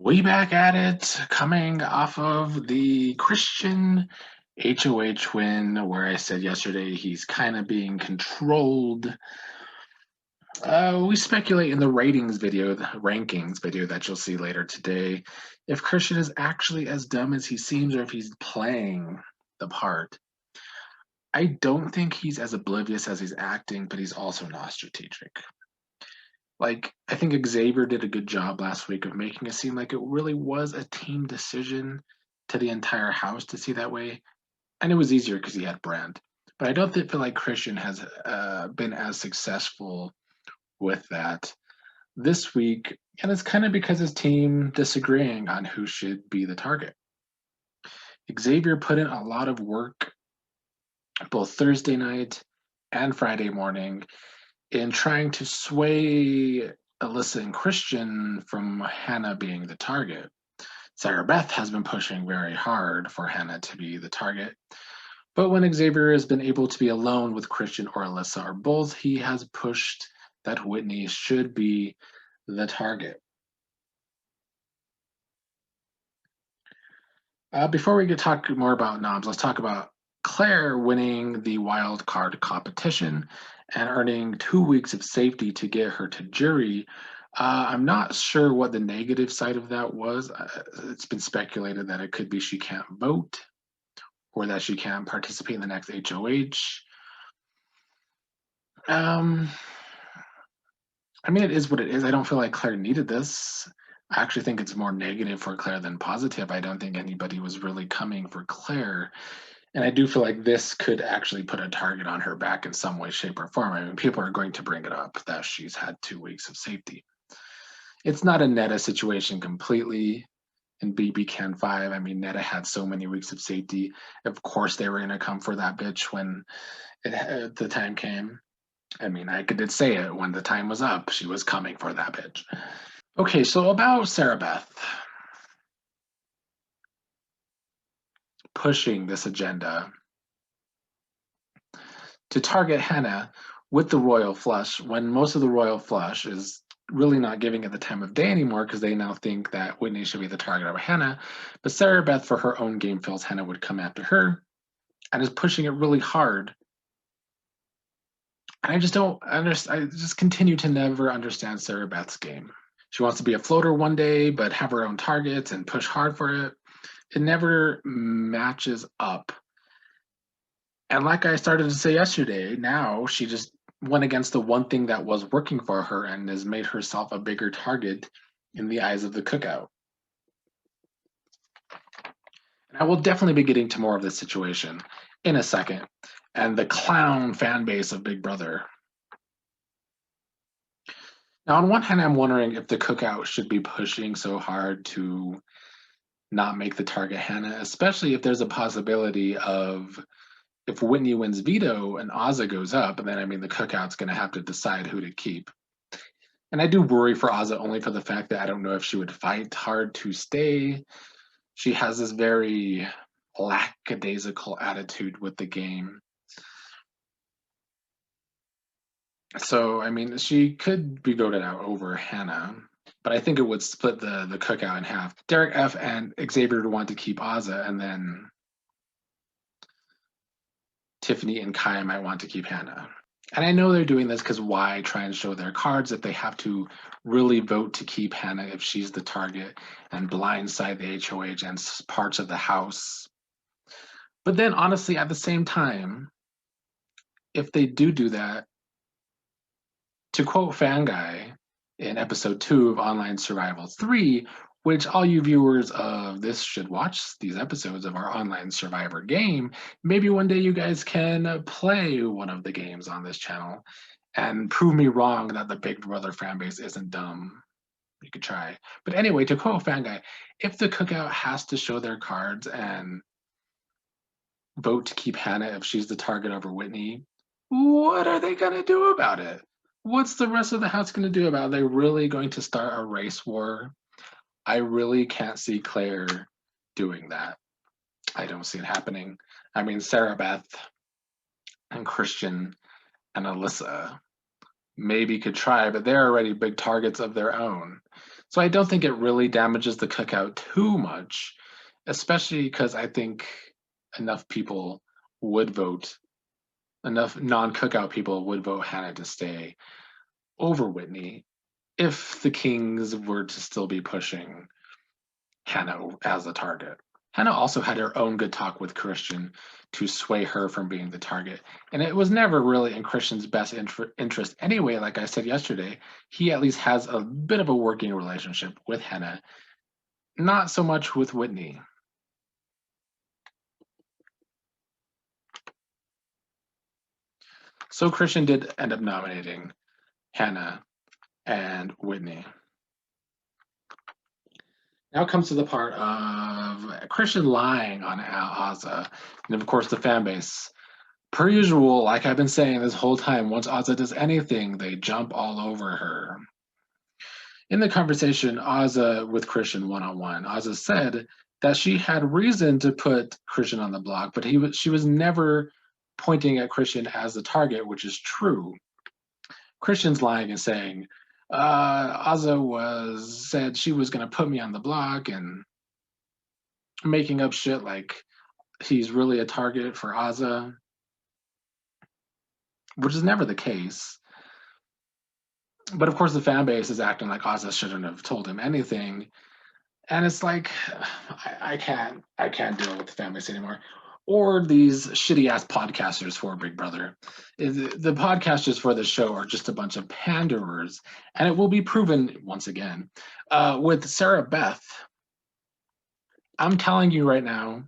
We back at it, coming off of the Christian HOH win, where I said yesterday he's kind of being controlled. We speculate in the rankings video that you'll see later today, if Christian is actually as dumb as he seems or if he's playing the part. I don't think he's as oblivious as he's acting, but he's also not strategic. Like, I think Xavier did a good job last week of making it seem like it really was a team decision to the entire house to see that way. And it was easier because he had Brand. But I don't feel like Christian has been as successful with that this week. And it's kind of because his team disagreeing on who should be the target. Xavier put in a lot of work both Thursday night and Friday morning in trying to sway Alyssa and Christian from Hannah being the target. Sarah Beth has been pushing very hard for Hannah to be the target. But when Xavier has been able to be alone with Christian or Alyssa or both, he has pushed that Whitney should be the target. Before we get talk more about noms, let's talk about Claire winning the wild card competition and earning 2 weeks of safety to get her to jury. I'm not sure what the negative side of that was. It's been speculated that it could be she can't vote or that she can't participate in the next HOH. I mean, it is what it is. I don't feel like Claire needed this. I actually think it's more negative for Claire than positive. I don't think anybody was really coming for Claire. And I do feel like this could actually put a target on her back in some way, shape, or form. I mean, people are going to bring it up that she's had 2 weeks of safety. It's not a Netta situation completely in BB Can 5. I mean, Netta had so many weeks of safety. Of course, they were going to come for that bitch when the time came. I mean, I did say it when the time was up. She was coming for that bitch. Okay, so about Sarah Beth pushing this agenda to target Hannah with the royal flush when most of the royal flush is really not giving it the time of day anymore because they now think that Whitney should be the target of Hannah. But Sarah Beth, for her own game, feels Hannah would come after her and is pushing it really hard. And I just don't understand. I just continue to never understand Sarah Beth's game. She wants to be a floater one day, but have her own targets and push hard for it. It never matches up. And like I started to say yesterday, now she just went against the one thing that was working for her and has made herself a bigger target in the eyes of the cookout. And I will definitely be getting to more of this situation in a second and the clown fan base of Big Brother. Now, on one hand, I'm wondering if the cookout should be pushing so hard to not make the target Hannah, especially if there's a possibility of if Whitney wins veto and Ozza goes up, then I mean the cookout's going to have to decide who to keep. And I do worry for Ozza only for the fact that I don't know if she would fight hard to stay. She has this very lackadaisical attitude with the game. So, I mean, she could be voted out over Hannah, but I think it would split the cookout in half. Derek F. and Xavier would want to keep Ozza, and then Tiffany and Kaya might want to keep Hannah. And I know they're doing this because why try and show their cards if they have to really vote to keep Hannah if she's the target and blindside the HOH and parts of the house. But then honestly, at the same time, if they do that, to quote Fanguy in episode 2 of Online Survival 3, which all you viewers of this should watch these episodes of our online survivor game. Maybe one day you guys can play one of the games on this channel and prove me wrong that the Big Brother fan base isn't dumb. You could try. But anyway, to quote Fanguy, if the cookout has to show their cards and vote to keep Hannah if she's the target over Whitney, what are they going to do about it? What's the rest of the house going to do about it? Are they really going to start a race war? I really can't see Claire doing that. I don't see it happening. I mean, Sarah Beth and Christian and Alyssa maybe could try, but they're already big targets of their own. So I don't think it really damages the cookout too much, especially because I think enough people would vote, enough non-cookout people would vote Hannah to stay over Whitney if the Kings were to still be pushing Hannah as the target. Hannah also had her own good talk with Christian to sway her from being the target. And it was never really in Christian's best interest anyway. Like I said yesterday, he at least has a bit of a working relationship with Hannah, not so much with Whitney. So Christian did end up nominating Hannah and Whitney. Now comes to the part of Christian lying on Azza, and of course the fan base. Per usual, like I've been saying this whole time, once Azza does anything, they jump all over her. In the conversation, Azza with Christian one-on-one, Azza said that she had reason to put Christian on the block, but she was never pointing at Christian as the target, which is true. Christian's lying and saying, Azza said she was going to put me on the block and making up shit like he's really a target for Azza, which is never the case. But of course, the fan base is acting like Azza shouldn't have told him anything, and it's like I can't deal with the fan base anymore, or these shitty ass podcasters for Big Brother. The podcasters for the show are just a bunch of panderers, and it will be proven once again with Sarah Beth. I'm telling you right now,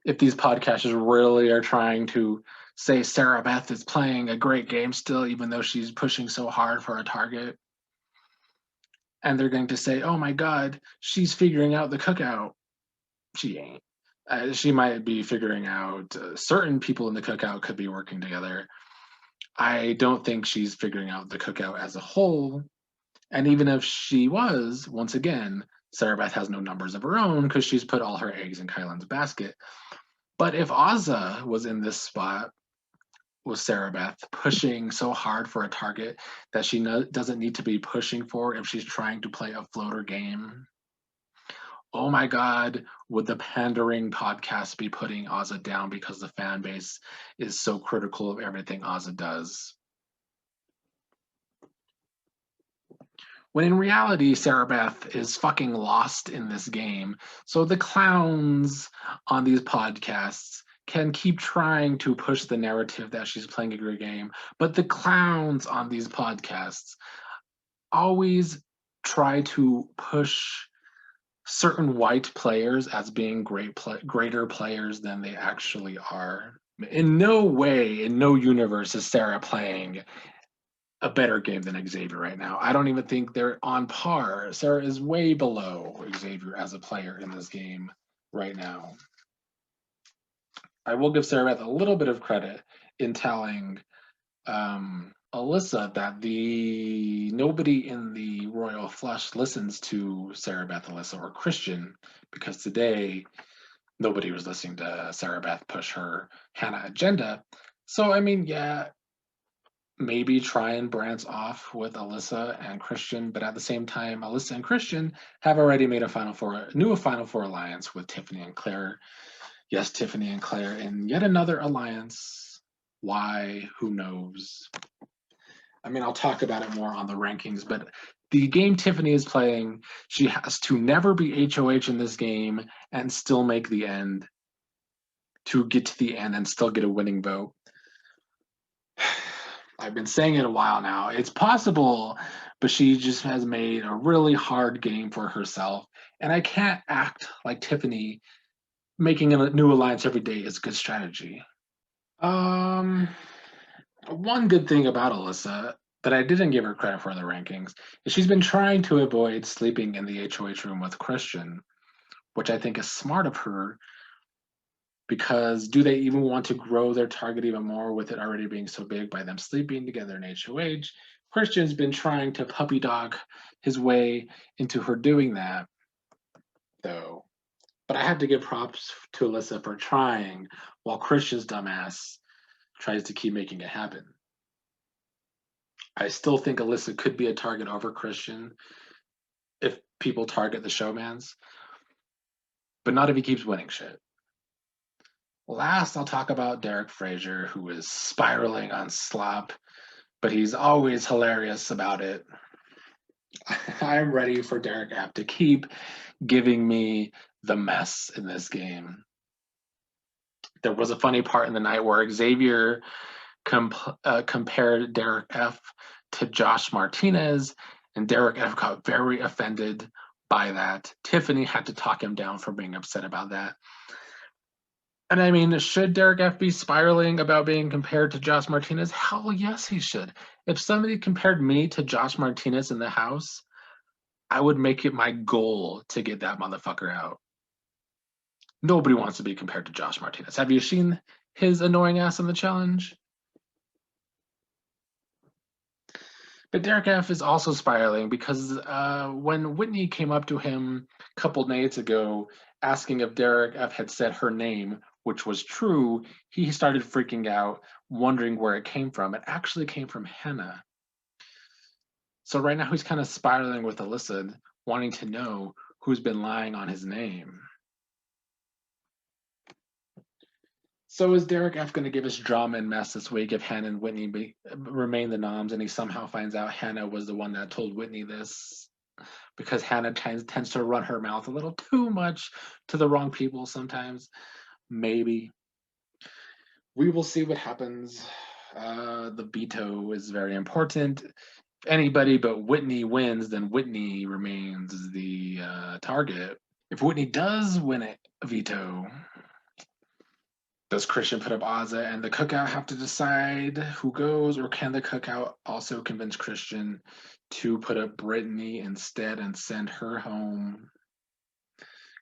if these podcasters really are trying to say Sarah Beth is playing a great game still, even though she's pushing so hard for a target, and they're going to say, oh my God, she's figuring out the cookout. She ain't. She might be figuring out certain people in the cookout could be working together. I don't think she's figuring out the cookout as a whole. And even if she was, once again, Sarah Beth has no numbers of her own because she's put all her eggs in Kylan's basket. But if Azza was in this spot with Sarah Beth pushing so hard for a target that she doesn't need to be pushing for if she's trying to play a floater game, oh my God, would the pandering podcast be putting Azza down because the fan base is so critical of everything Azza does? When in reality, Sarah Beth is fucking lost in this game. So the clowns on these podcasts can keep trying to push the narrative that she's playing a great game, but the clowns on these podcasts always try to push certain white players as being greater players than they actually are. In no way, in no universe is Sarah playing a better game than Xavier right now. I don't even think they're on par. Sarah is way below Xavier as a player in this game right now. I will give Sarah Beth a little bit of credit in telling Alyssa that nobody in the Royal Flush listens to Sarah Beth, Alyssa, or Christian, because today nobody was listening to Sarah Beth push her Hannah agenda. So I mean, yeah, maybe try and branch off with Alyssa and Christian, but at the same time, Alyssa and Christian have already made a Final Four alliance with Tiffany and Claire. Yes, Tiffany and Claire in yet another alliance. Why? Who knows? I mean, I'll talk about it more on the rankings, but the game Tiffany is playing, she has to never be HOH in this game and still make the end to get to the end and still get a winning vote. I've been saying it a while now. It's possible, but she just has made a really hard game for herself. And I can't act like Tiffany making a new alliance every day is good strategy. Um, One good thing about Alyssa that I didn't give her credit for in the rankings is she's been trying to avoid sleeping in the HOH room with Christian, which I think is smart of her because do they even want to grow their target even more with it already being so big by them sleeping together in HOH? Christian's been trying to puppy dog his way into her doing that, though. But I have to give props to Alyssa for trying while Christian's dumbass tries to keep making it happen. I still think Alyssa could be a target over Christian people target the showmans, but not if he keeps winning shit. Last, I'll talk about Derek Frazier, who is spiraling on slop, but he's always hilarious about it. I'm ready for Derek App to keep giving me the mess in this game. There was a funny part in the night where Xavier compared Derek F to Josh Martinez, and Derek F got very offended by that. Tiffany had to talk him down for being upset about that. And I mean, should Derek F be spiraling about being compared to Josh Martinez? Hell yes, he should. If somebody compared me to Josh Martinez in the house, I would make it my goal to get that motherfucker out. Nobody wants to be compared to Josh Martinez. Have you seen his annoying ass in the challenge? But Derek F is also spiraling because when Whitney came up to him a couple nights ago asking if Derek F had said her name, which was true, he started freaking out, wondering where it came from. It actually came from Hannah. So right now he's kind of spiraling with Alyssa, wanting to know who's been lying on his name. So is Derek F going to give us drama and mess this week if Hannah and Whitney remain the noms and he somehow finds out Hannah was the one that told Whitney this? Because Hannah tends to run her mouth a little too much to the wrong people sometimes. Maybe. We will see what happens. The veto is very important. If anybody but Whitney wins, then Whitney remains the target. If Whitney does win a veto, does Christian put up Ozza and the cookout have to decide who goes, or can the cookout also convince Christian to put up Brittany instead and send her home?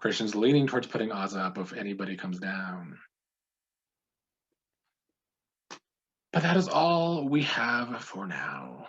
Christian's leaning towards putting Ozza up if anybody comes down. But that is all we have for now.